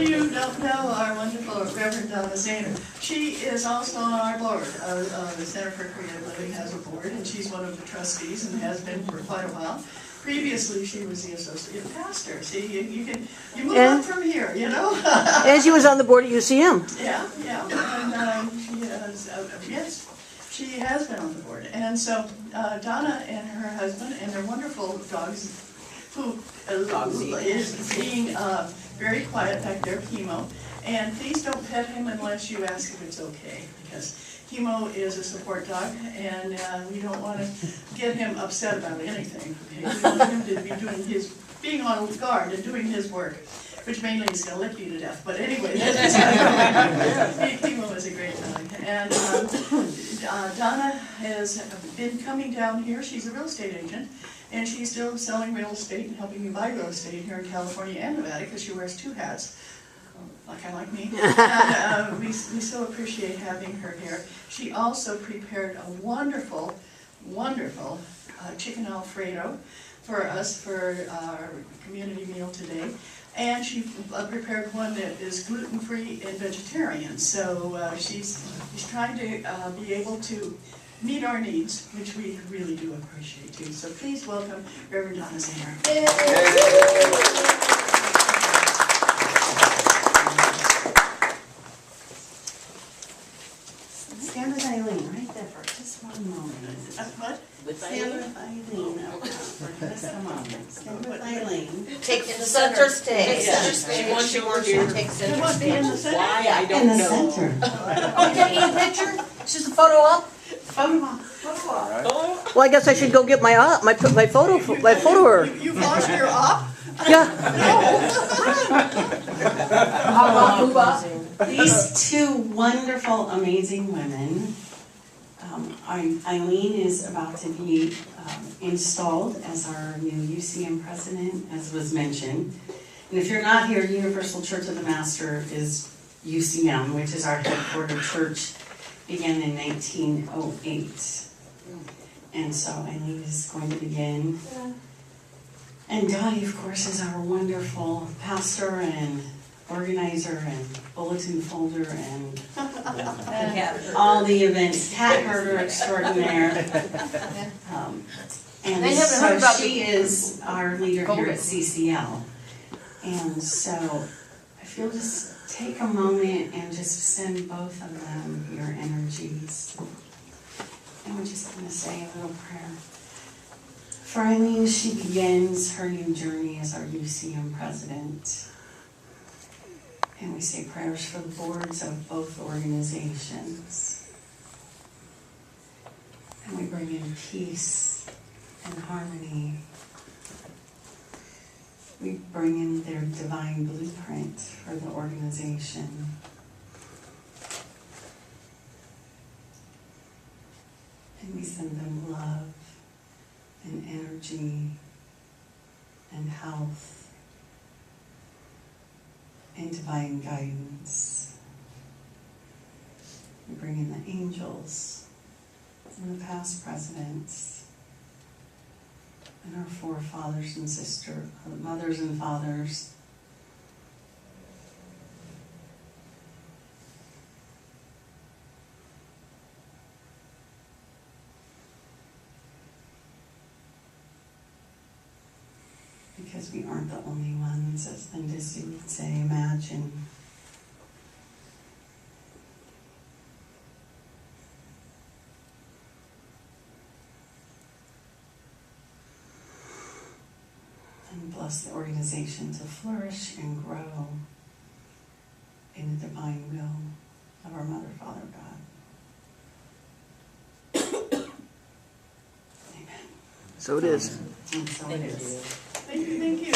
of you don't know our wonderful Rev Donna Zehner. She is also on our board. The Center for Creative Living has a board, and she's one of the trustees and has been for quite a while. Previously, she was the associate pastor. See, you move up from here, you know. And she was on the board at UCM. Yeah, and she has, yes, she has been on the board. And so Donna and her husband and their wonderful dogs, who is being very quiet back there, Chemo. And please don't pet him unless you ask if it's okay, because Chemo is a support dog, and we don't want to get him upset about anything. Okay? We want him to be being on guard and doing his work, which mainly is going to lick you to death. But anyway, Chemo is a great dog. And Donna has been coming down here. She's a real estate agent, and she's still selling real estate and helping you buy real estate here in California and Nevada, because she wears two hats. Kind of like me, and we so appreciate having her here. She also prepared a wonderful, wonderful chicken Alfredo for us for our community meal today, and she prepared one that is gluten-free and vegetarian. So she's trying to be able to meet our needs, which we really do appreciate too. So please welcome Rev Donna Zehner. Stand with Eileen right there for just one moment. What? Stand with Eileen for just a moment. Stand with Eileen. Take center stage. She wants you more here. Take You center want to be in the stage. center? Why? I In don't the know. center. Oh, you got a picture? It's just a photo op? Photo op. Well, I guess I should go get my photo. You lost your op? Yeah. These two wonderful, amazing women. Eileen is about to be installed as our new UCM president, as was mentioned. And if you're not here, Universal Church of the Master is UCM, which is our headquarter church, began in 1908. And so Eileen is going to begin. And Dottie, of course, is our wonderful pastor and organizer and bulletin folder and all the events, cat herder extraordinaire. And They haven't heard so about she is our leader here at CCL. And so if you'll just take a moment and just send both of them your energies. And we're just going to say a little prayer. For Eileen, she begins her new journey as our UCM president. And we say prayers for the boards of both organizations. And we bring in peace and harmony. We bring in their divine blueprint for the organization. And we send them love and energy and health and divine guidance. We bring in the angels and the past presidents and our forefathers and mothers and fathers. Because we aren't the only ones, as Linda Sue would say, imagine. And bless the organization to flourish and grow in the divine will of our Mother, Father, God. Amen. So it is. And so it is. Thank you.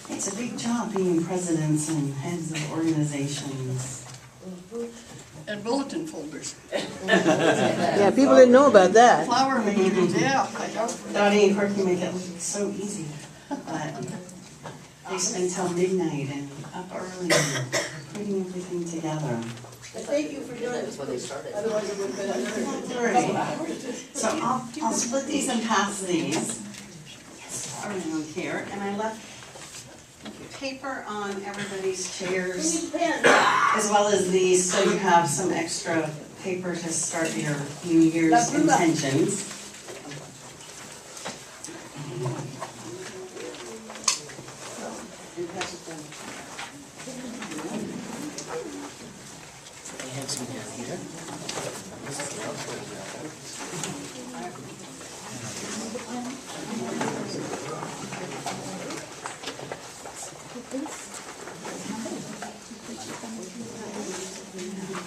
It's a big job being presidents and heads of organizations. And bulletin folders. Yeah, people didn't know about that. Flower arrangements, yeah. Dottie and Corky make it look so easy, but they spend till midnight and up early and putting everything together. Thank you for doing it. That's when they started. Otherwise it would have been So I'll split these and pass these around here, and I left paper on everybody's chairs, as well as these, so you have some extra paper to start your New Year's intentions.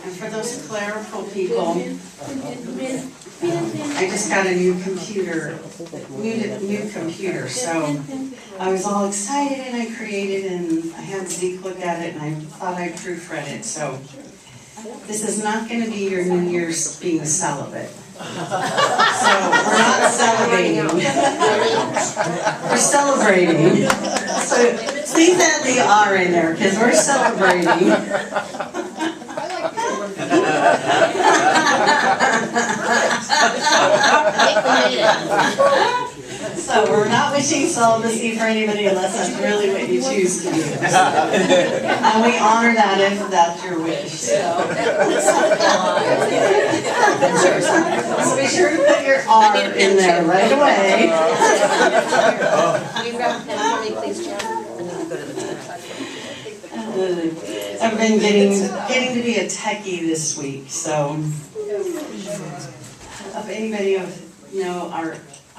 And for those clerical people, I just got a new computer, so I was all excited and I created and I had Zeke look at it and I thought I'd proofread it, so this is not gonna be your New Year's being celibate. So we're not celebrating. We're celebrating. So please add the R in there, because we're celebrating. So we're not wishing celibacy for anybody unless that's really what you choose to do. And we honor that if that's your wish. So be sure to put your R in there right away. Will you grab a pen for me, please, Jen? I've been getting to be a techie this week, so if anybody of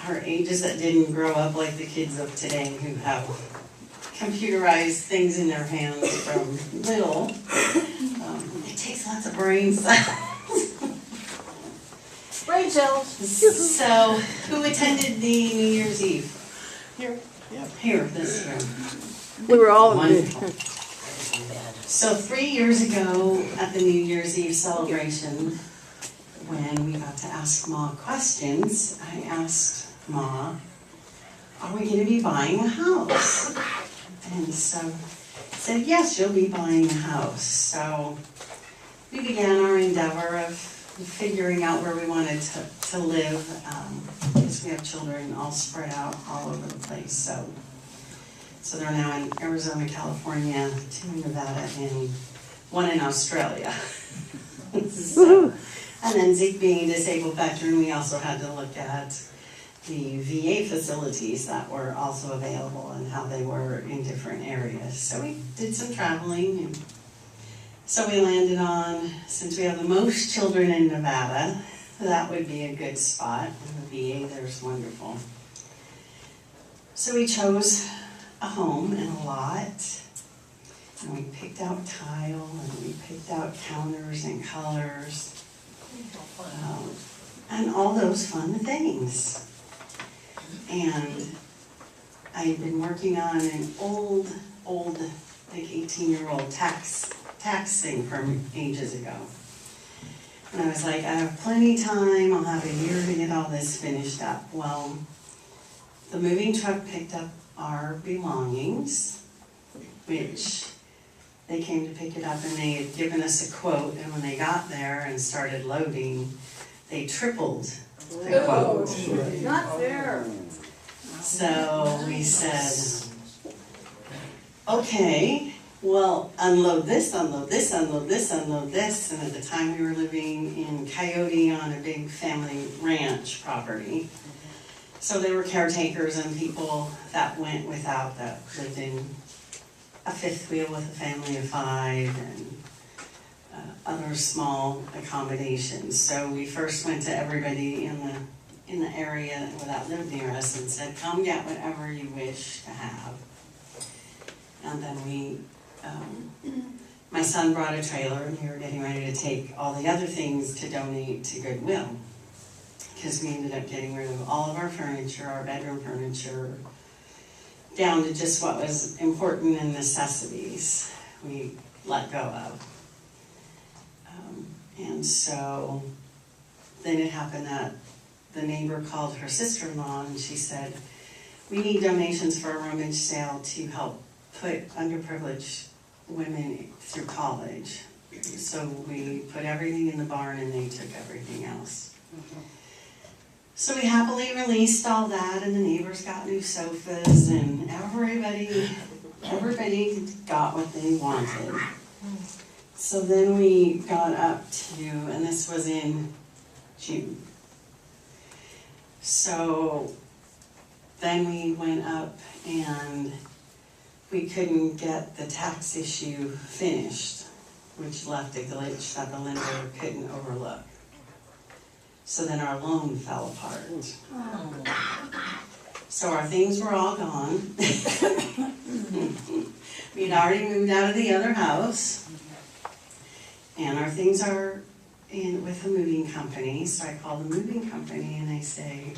our ages that didn't grow up like the kids of today who have computerized things in their hands from little, it takes lots of brain cells. Brain cells. So, who attended the New Year's Eve? Here, yeah. Here, this year. We were all, Wonderful. So 3 years ago at the New Year's Eve celebration, when we got to ask Ma questions, I asked Ma, are we going to be buying a house? And so said, yes, you'll be buying a house. So we began our endeavor of figuring out where we wanted to live, because we have children all spread out all over the place. So they're now in Arizona, California, 2 in Nevada, and 1 in Australia. So, and then Zeke being a disabled veteran, we also had to look at the VA facilities that were also available and how they were in different areas. So we did some traveling, and so we landed on, since we have the most children in Nevada, that would be a good spot. And the VA there's wonderful. So we chose a home and a lot, and we picked out tile, and we picked out counters and colors, and all those fun things. And I had been working on an old, like 18-year-old tax thing from ages ago. And I was like, I have plenty of time, I'll have a year to get all this finished up. Well, the moving truck picked up our belongings, which they came to pick it up and they had given us a quote, and when they got there and started loading, they tripled the quote. Not fair. So we said, okay, well, unload this, unload this, unload this, unload this. And at the time we were living in Coyote on a big family ranch property. So there were caretakers and people that went without, that lived in a fifth wheel with a family of 5 and other small accommodations. So we first went to everybody in the area that lived near us and said, come get whatever you wish to have. And then my son brought a trailer and we were getting ready to take all the other things to donate to Goodwill. Because we ended up getting rid of all of our furniture, our bedroom furniture, down to just what was important and necessities we let go of. And so then it happened that the neighbor called her sister-in-law and she said, we need donations for a rummage sale to help put underprivileged women through college. So we put everything in the barn and they took everything else. So we happily released all that, and the neighbors got new sofas, and everybody everybody got what they wanted. So then we got up to, and this was in June. So then we went up and we couldn't get the tax issue finished, which left a glitch that the lender couldn't overlook. So then our loan fell apart. So our things were all gone. We'd already moved out of the other house. And our things are in with a moving company. So I call the moving company and I say,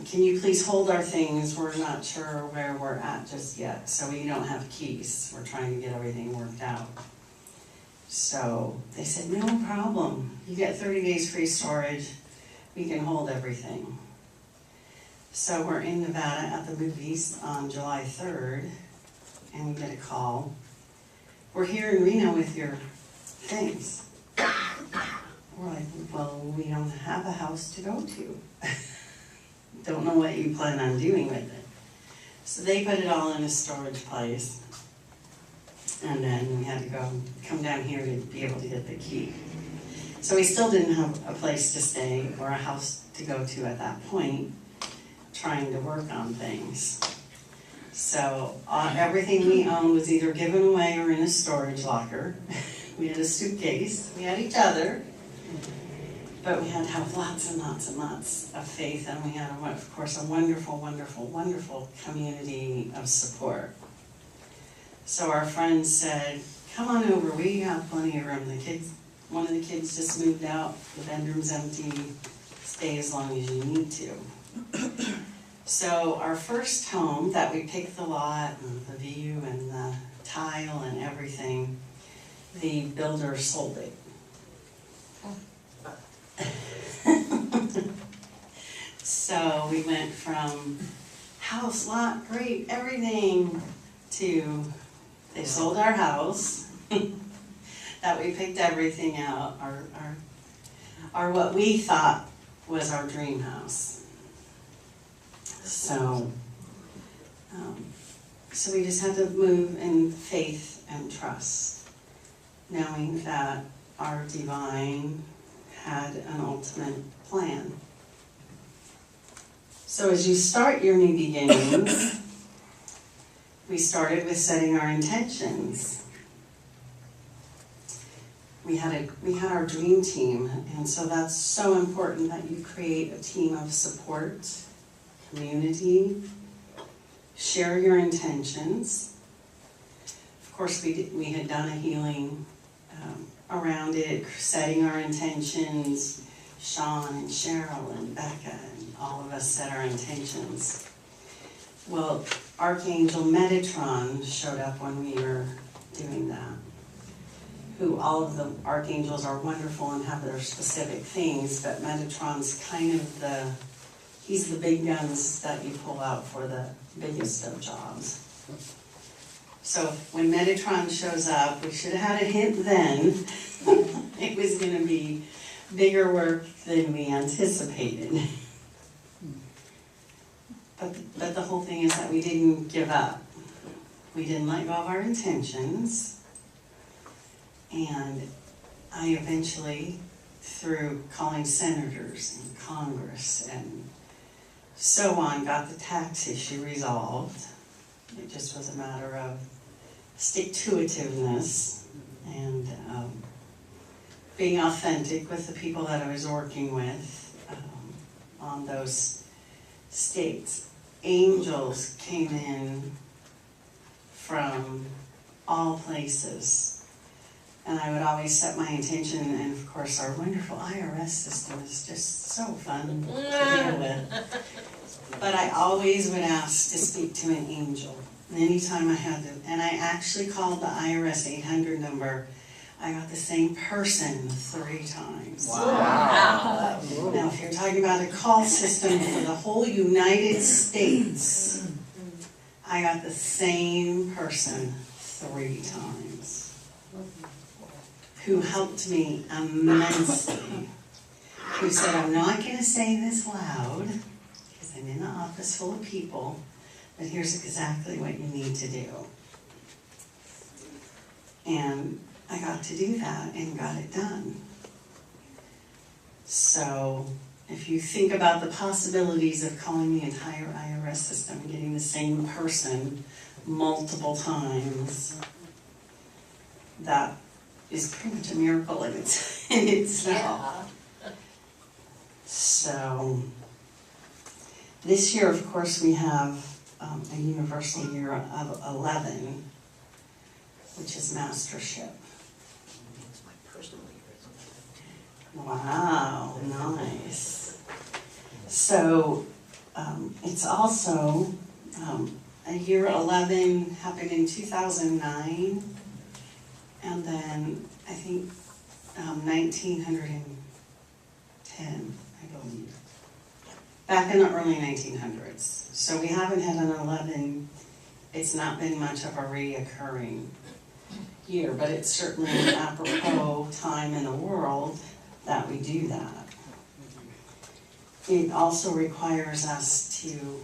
can you please hold our things? We're not sure where we're at just yet. So we don't have keys. We're trying to get everything worked out. So they said, no problem. You get 30 days free storage. We can hold everything. So we're in Nevada at the movies on July 3rd, and we get a call. We're here in Reno with your things. We're like, well, we don't have a house to go to. Don't know what you plan on doing with it. So they put it all in a storage place. And then we had to come down here to be able to get the key. So we still didn't have a place to stay or a house to go to at that point, trying to work on things. So everything we owned was either given away or in a storage locker. We had a suitcase, we had each other, but we had to have lots and lots and lots of faith, and we had, of course, a wonderful, wonderful, wonderful community of support. So our friends said, come on over, we have plenty of room. One of the kids just moved out, the bedroom's empty, stay as long as you need to. So our first home that we picked the lot and the view and the tile and everything, the builder sold it. So we went from house, lot, great, everything, to they sold our house, that we picked everything out, our what we thought was our dream house. So we just had to move in faith and trust, knowing that our divine had an ultimate plan. So as you start your new beginnings, we started with setting our intentions. We had our dream team, and so that's so important that you create a team of support, community, share your intentions. Of course, we had done a healing around it, setting our intentions. Sean and Cheryl and Becca and all of us set our intentions. Well, Archangel Metatron showed up when we were doing that. Who all of the archangels are wonderful and have their specific things, but Metatron's kind of he's the big guns that you pull out for the biggest of jobs. So when Metatron shows up, we should have had a hint then. It was going to be bigger work than we anticipated. But the whole thing is that we didn't give up. We didn't let go of our intentions. And I eventually, through calling senators and Congress and so on, got the tax issue resolved. It just was a matter of stick-to-itiveness and being authentic with the people that I was working with on those states. Angels came in from all places, and I would always set my intention, and of course our wonderful IRS system is just so fun to deal with. But I always would ask to speak to an angel. And anytime I had to, and I actually called the IRS 800 number, I got the same person 3 times. Wow. Now, if you're talking about a call system for the whole United States, I got the same person 3 times, who helped me immensely, who said, I'm not going to say this loud, because I'm in an office full of people, but here's exactly what you need to do. And I got to do that and got it done. So if you think about the possibilities of calling the entire IRS system and getting the same person multiple times, that is pretty much a miracle in itself. Yeah. So this year, of course, we have a universal year of 11, which is mastership. It's my personal year. Wow, nice. So it's also a year 11 happened in 2009, and then I think 1910, I believe, back in the early 1900s. So we haven't had an 11. It's not been much of a reoccurring year, but it's certainly an apropos time in the world that we do that. It also requires us to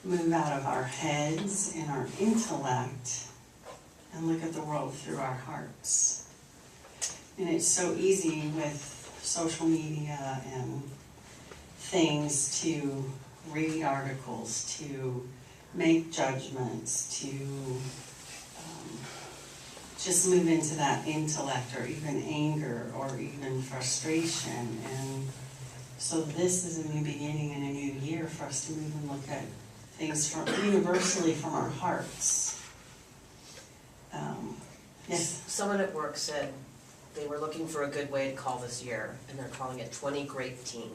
move out of our heads and our intellect and look at the world through our hearts. And it's so easy with social media and things to read articles, to make judgments, to just move into that intellect, or even anger, or even frustration. And so this is a new beginning and a new year for us to move and look at things universally from our hearts. Yes? Someone at work said they were looking for a good way to call this year, and they're calling it 20 Great Teen.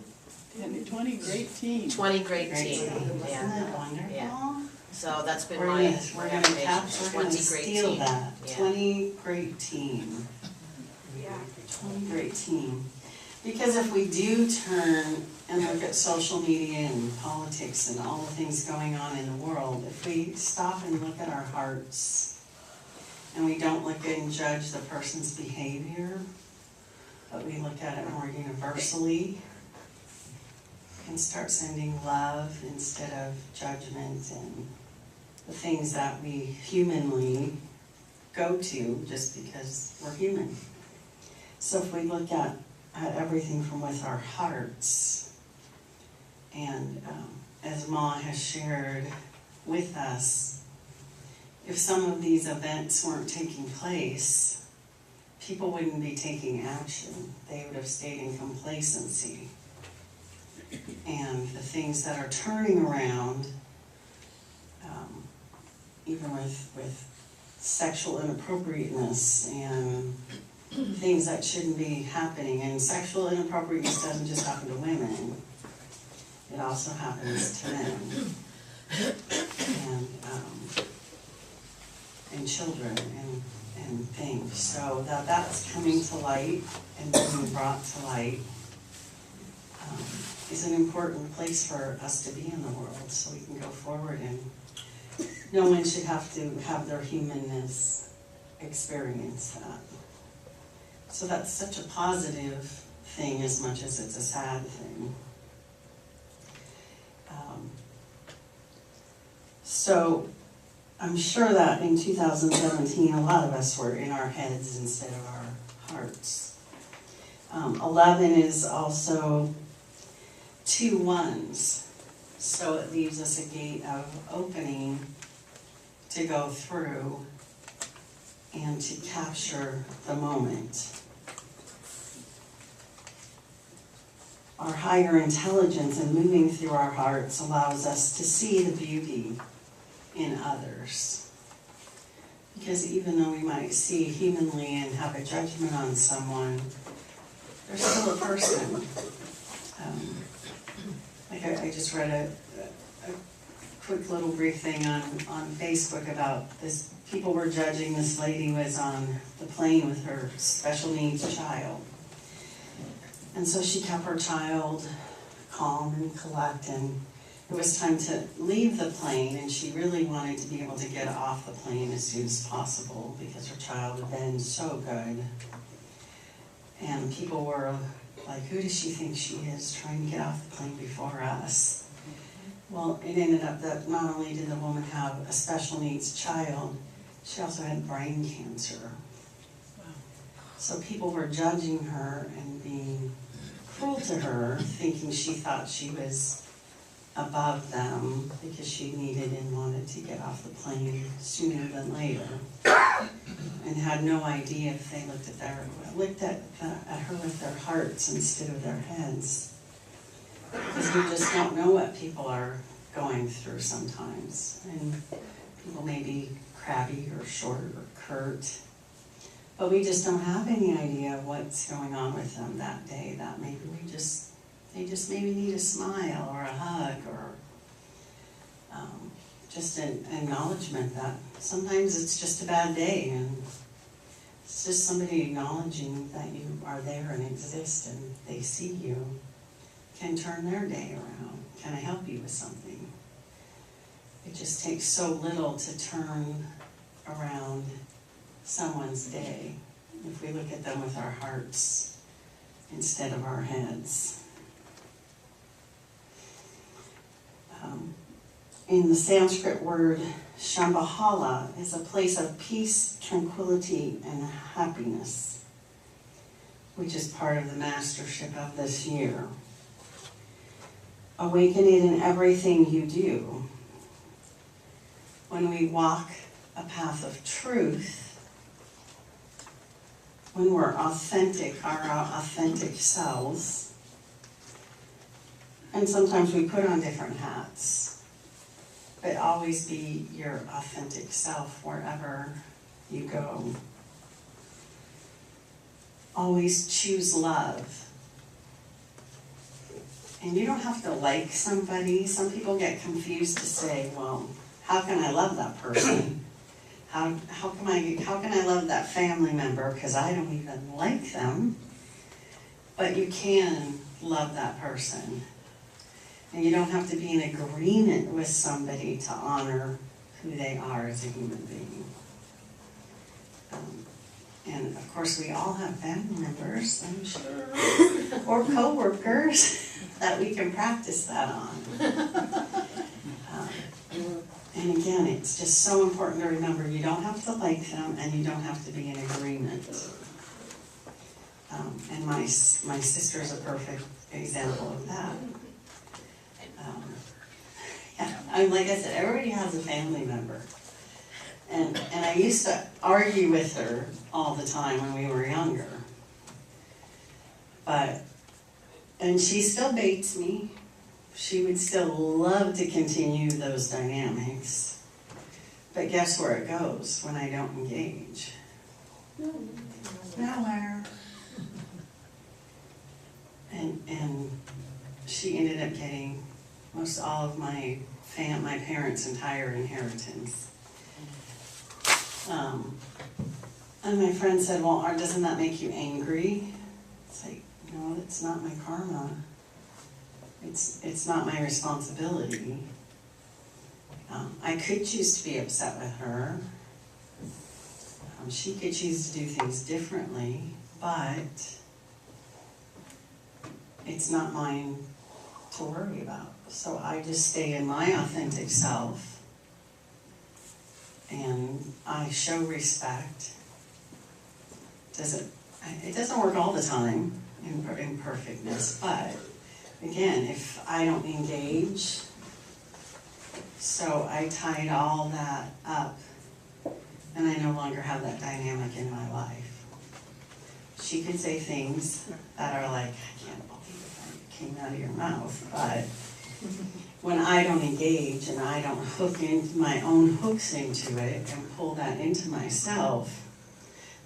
20 great teams. 20 Great Great Teen, Isn't yeah. that wonderful? Yeah. So that's been We're my gonna affirmation, capture, we're 20 gonna Great steal Teen. that. Yeah. 20 Great Teen. Yeah. 20 Great Teen. Because if we do turn and look at social media and politics and all the things going on in the world, if we stop and look at our hearts, and we don't look and judge the person's behavior, but we look at it more universally, and start sending love instead of judgment and the things that we humanly go to just because we're human. So if we look at everything from with our hearts, and as Ma has shared with us, if some of these events weren't taking place, people wouldn't be taking action. They would have stayed in complacency. And the things that are turning around, even with sexual inappropriateness and things that shouldn't be happening. And sexual inappropriateness doesn't just happen to women. It also happens to men and children and things. So that's coming to light and being brought to light is an important place for us to be in the world, so we can go forward, and no one should have to have their humanness experience that. So that's such a positive thing as much as it's a sad thing. So I'm sure that in 2017 a lot of us were in our heads instead of our hearts. 11 is also 2 ones, so it leaves us a gate of opening to go through and to capture the moment. Our higher intelligence and moving through our hearts allows us to see the beauty in others. Because even though we might see humanly and have a judgment on someone, they're still a person. I just read a quick little brief thing on Facebook about this. People were judging this lady was on the plane with her special needs child. And so she kept her child calm and collected. And it was time to leave the plane, and she really wanted to be able to get off the plane as soon as possible because her child had been so good. And people were like, who does she think she is, trying to get off the plane before us? Well, it ended up that not only did the woman have a special needs child, she also had brain cancer. So people were judging her and being cruel to her, thinking she thought she was above them because she needed and wanted to get off the plane sooner than later, and had no idea if they looked at her with their hearts instead of their heads. Because we just don't know what people are going through sometimes, and people may be crabby or short or curt, but we just don't have any idea what's going on with them that day. That maybe they just maybe need a smile or a hug, or just an acknowledgement that sometimes it's just a bad day, and it's just somebody acknowledging that you are there and exist and they see you can turn their day around. Can I help you with something? It just takes so little to turn around someone's day if we look at them with our hearts instead of our heads. In the Sanskrit word, Shambhala is a place of peace, tranquility, and happiness, which is part of the mastership of this year. Awaken it in everything you do. When we walk a path of truth, when we're authentic, our authentic selves, and sometimes we put on different hats, but always be your authentic self wherever you go. Always choose love. And you don't have to like somebody. Some people get confused to say, well, how can I love that person? How can I love that family member because I don't even like them? But you can love that person. And you don't have to be in agreement with somebody to honor who they are as a human being. And of course, we all have family members, I'm sure, or co-workers that we can practice that on. And again, it's just so important to remember you don't have to like them and you don't have to be in agreement. And my sister is a perfect example of that. Like I said, everybody has a family member. And I used to argue with her all the time when we were younger. And she still baits me. She would still love to continue those dynamics. But guess where it goes when I don't engage? Nowhere. And she ended up getting most all of my parents' entire inheritance. And my friend said, well, doesn't that make you angry? It's like, no, it's not my karma. It's not my responsibility. I could choose to be upset with her. She could choose to do things differently, but it's not mine to worry about. So I just stay in my authentic self, and I show respect. It doesn't work all the time in perfectness, but again, if I don't engage, so I tied all that up, and I no longer have that dynamic in my life. She could say things that are like, I can't believe it came out of your mouth, but when I don't engage and I don't hook into my own hooks into it and pull that into myself,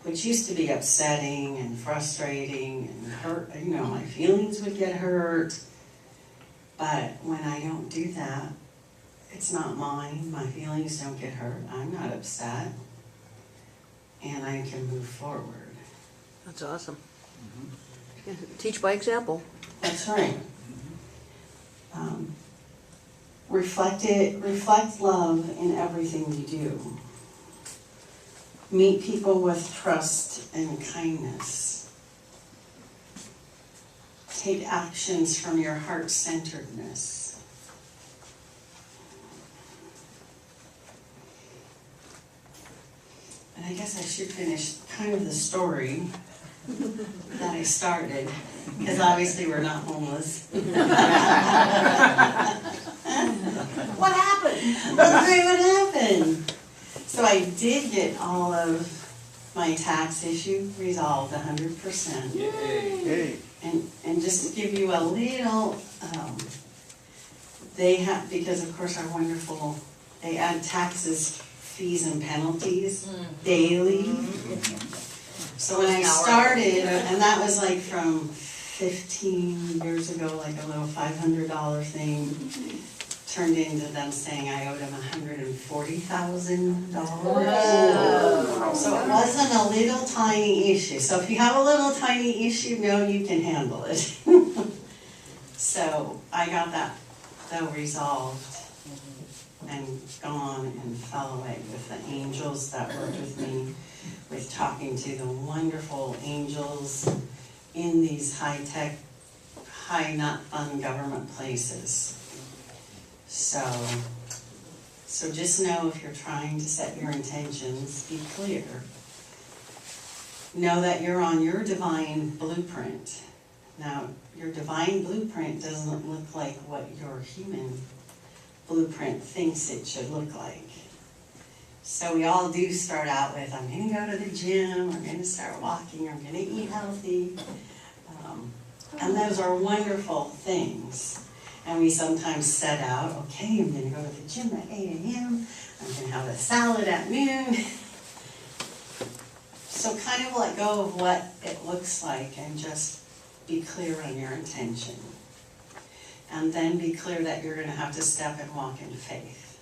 which used to be upsetting and frustrating and hurt, my feelings would get hurt. But when I don't do that, it's not mine. My feelings don't get hurt. I'm not upset. And I can move forward. That's awesome. Yeah, teach by example. That's right. Reflect love in everything you do. Meet people with trust and kindness. Take actions from your heart-centeredness. And I guess I should finish kind of the story that I started, because obviously we're not homeless. What happened? Let's see what happened. So I did get all of my tax issue resolved 100%. Yay. And just to give you a little, they have, because of course our wonderful, they add taxes, fees and penalties daily. So when I started, and that was like from 15 years ago, like a little $500 thing, turned into them saying I owed them $140,000. So it wasn't a little tiny issue. So if you have a little tiny issue, know you can handle it. So I got that though resolved and gone and fell away with the angels that worked with me, with talking to the wonderful angels in these high-tech, not fun government places. So just know if you're trying to set your intentions, be clear. Know that you're on your divine blueprint. Now, your divine blueprint doesn't look like what your human blueprint thinks it should look like. So we all do start out with, I'm going to go to the gym, I'm going to start walking, I'm going to eat healthy. And those are wonderful things. And we sometimes set out, okay, I'm going to go to the gym at 8 a.m., I'm going to have a salad at noon. So kind of let go of what it looks like and just be clear on your intention. And then be clear that you're going to have to step and walk in faith.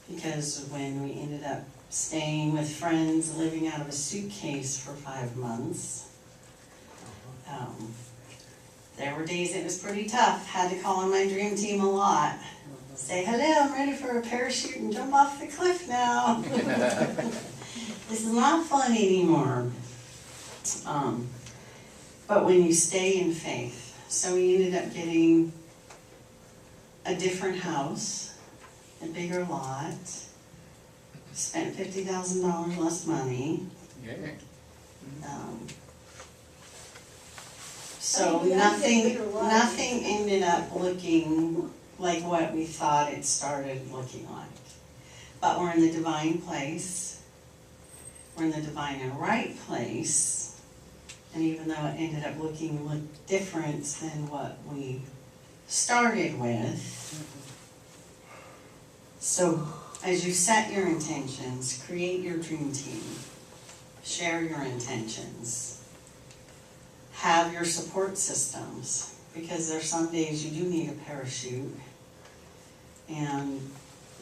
Because when we ended up staying with friends, living out of a suitcase for 5 months, there were days it was pretty tough. Had to call on my dream team a lot. Say, hello, I'm ready for a parachute and jump off the cliff now. This is not fun anymore. But when you stay in faith, so we ended up getting a different house, a bigger lot, spent $50,000 less money. Yay. So nothing ended up looking like what we thought it started looking like. But we're in the divine place. We're in the divine and right place. And even though it ended up looking different than what we started with. So as you set your intentions, create your dream team, share your intentions. Have your support systems, because there's some days you do need a parachute and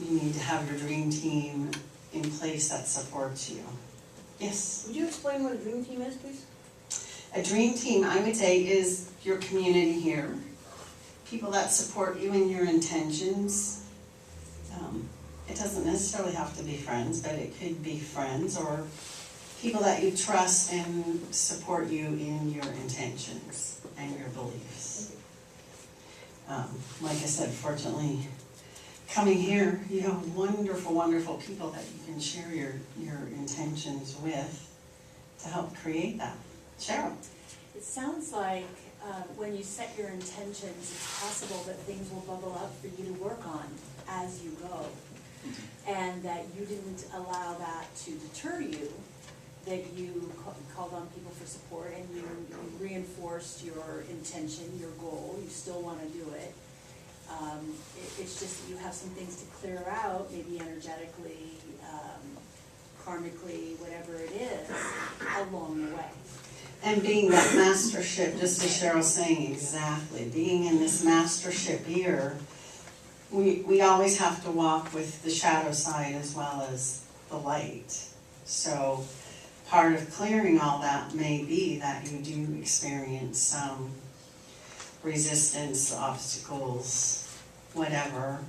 you need to have your dream team in place that supports you. Yes? Would you explain what a dream team is, please? A dream team, I would say, is your community here. People that support you in your intentions. It doesn't necessarily have to be friends, but it could be friends or people that you trust and support you in your intentions and your beliefs. Like I said, fortunately, coming here, you have wonderful, wonderful people that you can share your intentions with to help create that. Cheryl? It sounds like when you set your intentions, it's possible that things will bubble up for you to work on as you go. And that you didn't allow that to deter you, that you called on people for support and you reinforced your intention, your goal, you still want to do it. It's just that you have some things to clear out, maybe energetically, karmically, whatever it is, along the way. And being that mastership, just as Cheryl's saying, exactly, being in this mastership year, we always have to walk with the shadow side as well as the light. So part of clearing all that may be that you do experience some resistance, obstacles, whatever,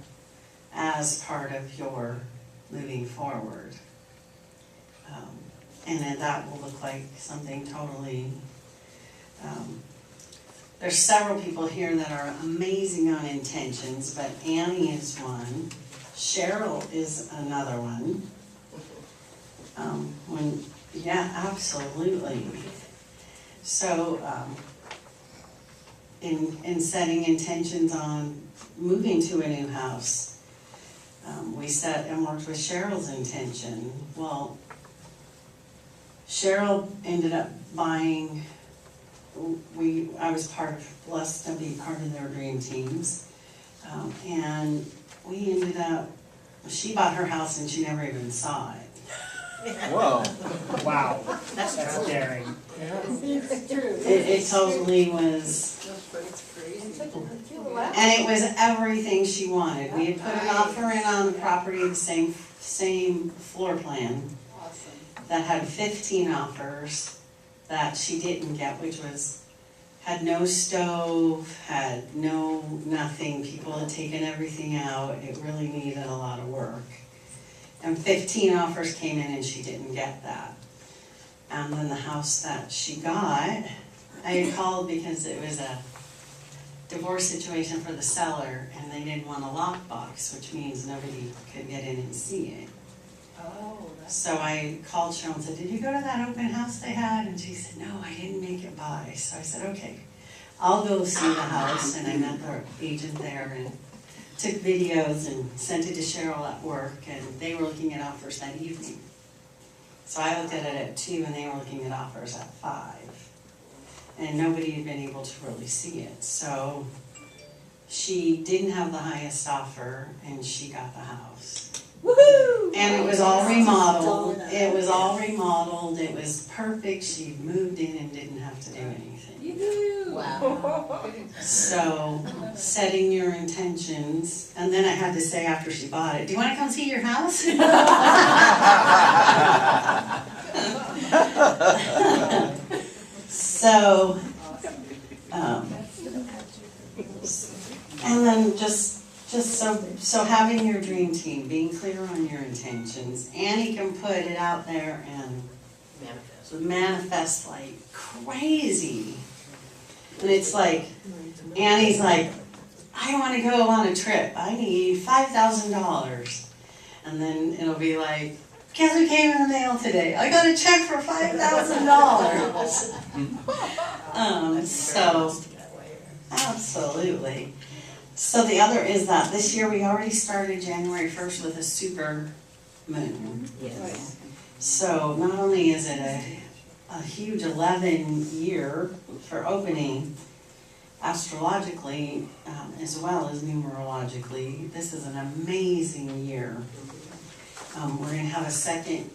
as part of your moving forward. And then that will look like something totally, there's several people here that are amazing on intentions, but Annie is one, Cheryl is another one, Yeah, absolutely. So, in setting intentions on moving to a new house, we set and worked with Cheryl's intention. Well, Cheryl ended up buying, I was blessed to be part of their dream teams. And we ended up, she bought her house and she never even saw it. Whoa. Wow, That's that's true. daring. It's true. It totally was, and it was everything she wanted. We had put an offer in on the property, the same floor plan, Awesome. that had 15 offers that she didn't get, which was, had no stove, had no nothing. People had taken everything out. It really needed a lot of work. And 15 offers came in and she didn't get that. And then the house that she got, I had called because it was a divorce situation for the seller and they didn't want a lockbox, which means nobody could get in and see it. Oh, that's. So I called Cheryl and said, did you go to that open house they had? And she said, no, I didn't make it by. So I said, okay, I'll go see the house. And I met the agent there and took videos and sent it to Cheryl at work. And they were looking at offers that evening. So I looked at it at 2 and they were looking at offers at 5. And nobody had been able to really see it. So she didn't have the highest offer and she got the house. Woohoo! And it was all remodeled. It was all remodeled. It was perfect. She moved in and didn't have to do anything. Yoo-hoo! Wow. So, setting your intentions, and then I had to say after she bought it, do you want to come see your house? So, and then just so having your dream team, being clear on your intentions. Annie can put it out there and Manifest. manifest like crazy. And it's like, Annie's like, I want to go on a trip. I need $5,000. And then it'll be like, guess what came in the mail today? I got a check for $5,000. So, absolutely. So the other is that this year we already started January 1st with a super moon. Yes. So not only is it a huge 11 year for opening astrologically as well as numerologically, this is an amazing year. We're going to have a second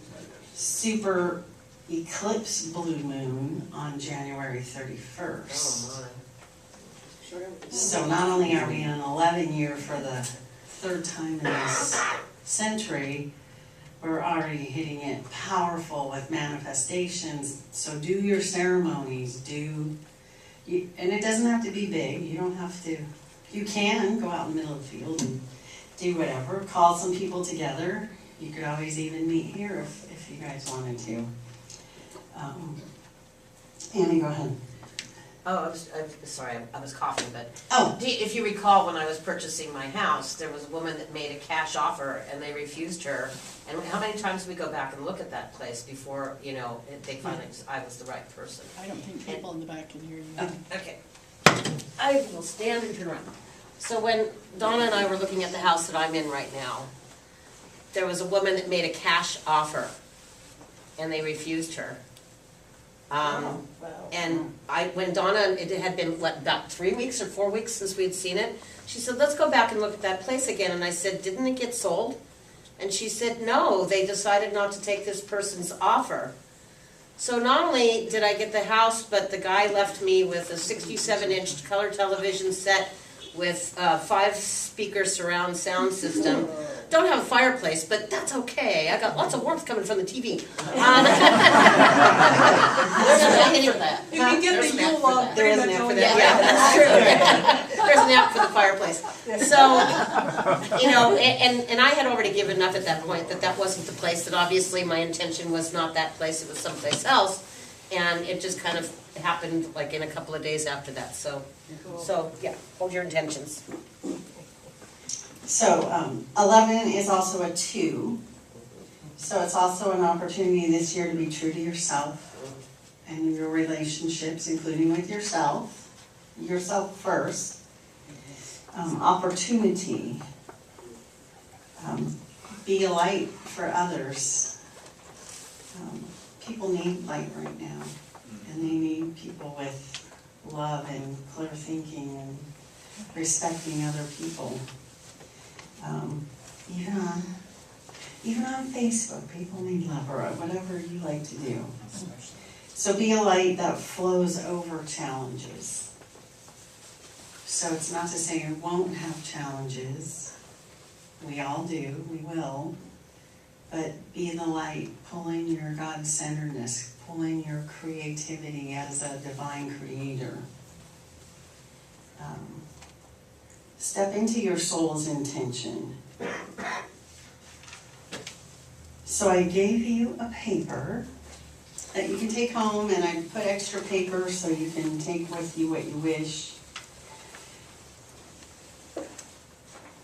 super eclipse blue moon on January 31st. Oh So not only are we in an 11 year for the 3rd time in this century, we're already hitting it powerful with manifestations. So do your ceremonies, and it doesn't have to be big. You don't have to, you can go out in the middle of the field and do whatever. Call some people together. You could always even meet here if you guys wanted to. Annie, go ahead. Oh, I'm sorry, I was coughing, but Oh, if you recall, when I was purchasing my house, there was a woman that made a cash offer and they refused her. And how many times did we go back and look at that place before, they finally, I was the right person? I don't think people in the back can hear you. Okay. I will stand and turn around. So when Donna and I were looking at the house that I'm in right now, there was a woman that made a cash offer and they refused her. And when Donna, it had been, about 3 weeks or 4 weeks since we had seen it, she said, let's go back and look at that place again. And I said, didn't it get sold? And she said, no, they decided not to take this person's offer. So not only did I get the house, but the guy left me with a 67-inch color television set with 5-speaker surround sound system. Don't have a fireplace, but that's okay. I got lots of warmth coming from the TV. There's an app for that. You can get the Yule log. there is an app for Yeah, that. that's true. There's an app for the fireplace. So, and I had already given up at that point that wasn't the place, that obviously my intention was not that place, it was someplace else. And it just kind of happened like in a couple of days after that, so yeah, hold your intentions. So 11 is also a 2, So it's also an opportunity this year to be true to yourself and your relationships, including with yourself first. Opportunity. Be a light for others. People need light right now, and they need people with love and clear thinking and respecting other people. Even on Facebook, people need love, or whatever you like to do. So be a light that flows over challenges. So it's not to say you won't have challenges. We all do, we will. But be the light, pulling your God-centeredness, pulling your creativity as a divine creator. Step into your soul's intention. So I gave you a paper that you can take home, and I put extra paper so you can take with you what you wish.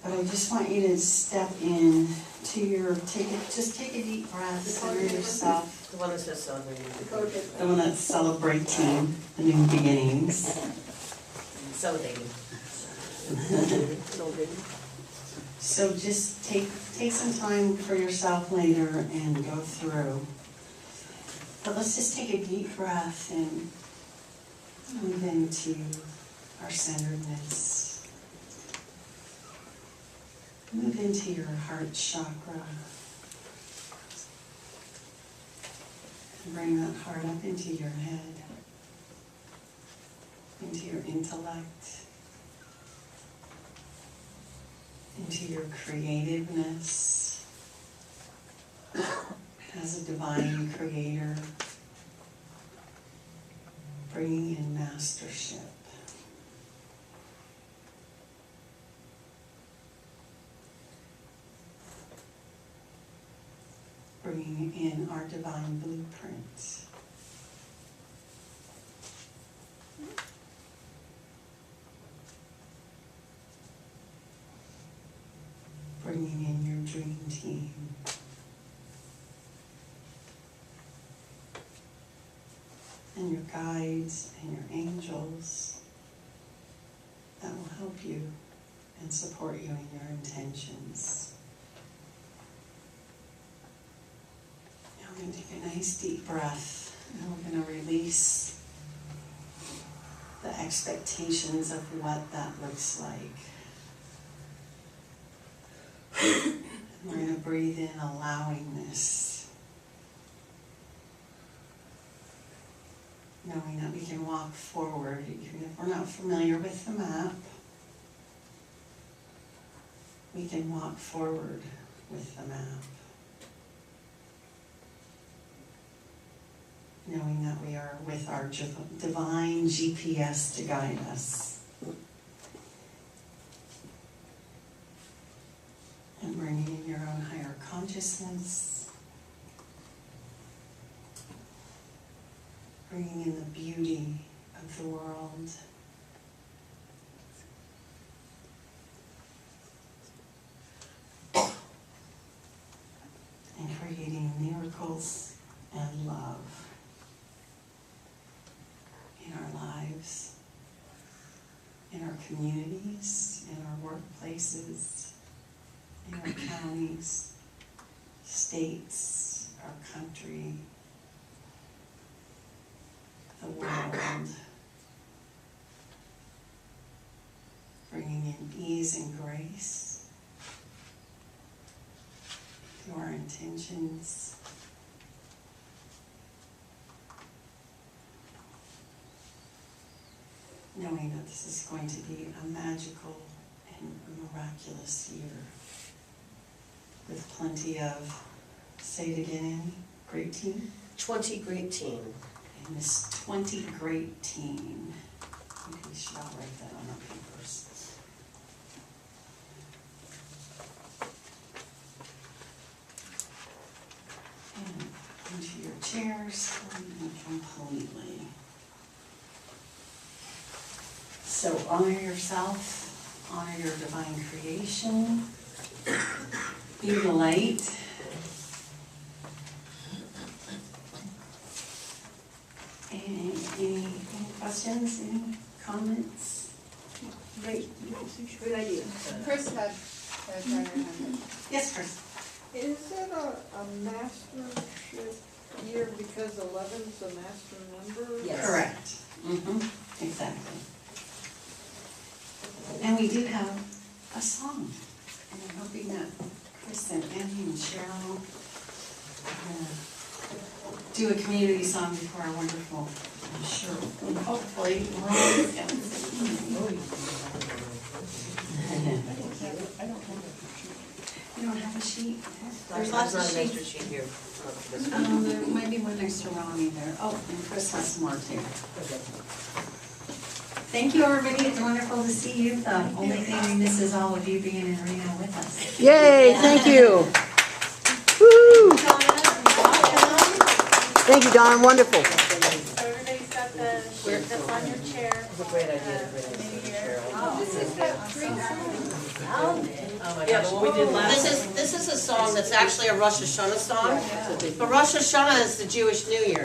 But I just want you to step in to your, just take a deep breath, center yourself. The one that says celebrating. The one that's celebrating the new beginnings. Celebrating. So just take some time for yourself later and go through. But let's just take a deep breath and move into our centeredness. Move into your heart chakra. And bring that heart up into your head, into your intellect, into your creativeness as a divine creator, bringing in mastership. Bringing in our divine blueprint. Bringing in your dream team. And your guides and your angels that will help you and support you in your intentions. Now we're going to take a nice deep breath, and we're going to release the expectations of what that looks like. We're going to breathe in, allowing this. Knowing that we can walk forward, even if we're not familiar with the map. We can walk forward with the map. Knowing that we are with our divine GPS to guide us. And bringing in your own higher consciousness. Bringing in the beauty of the world. And creating miracles and love in our lives, in our communities, in our workplaces, in our counties, states, our country, the world, bringing in ease and grace to our intentions. Knowing that this is going to be a magical and miraculous year with plenty of, say it again, Annie, great team? 20 great team. And this 20 great team. Maybe we should all write that on our papers. And into your chairs completely. So honor yourself, honor your divine creation, be the light, questions, any comments? Great, good idea. Chris had her hand up. Yes, Chris? Is it a mastership year because 11's a master number? Yes. Correct. Exactly. And we do have a song, and I'm hoping that Chris and Andy and Cheryl do a community song before our wonderful, I'm sure, and hopefully, Lauren You don't have a sheet? There's lots of sheets. sheet here. There might be one next to Ronnie there. Oh, and Chris has some more too. Thank you, everybody. It's wonderful to see you. The only thing we miss is all of you being in Reno with us. Yay, thank you. Woo! Thank you, Don, wonderful. So everybody's got the sheet that's on your chair. It's a great idea. Yeah, but what we did last. This is a song that's actually a Rosh Hashanah song, but Rosh Hashanah is the Jewish New Year.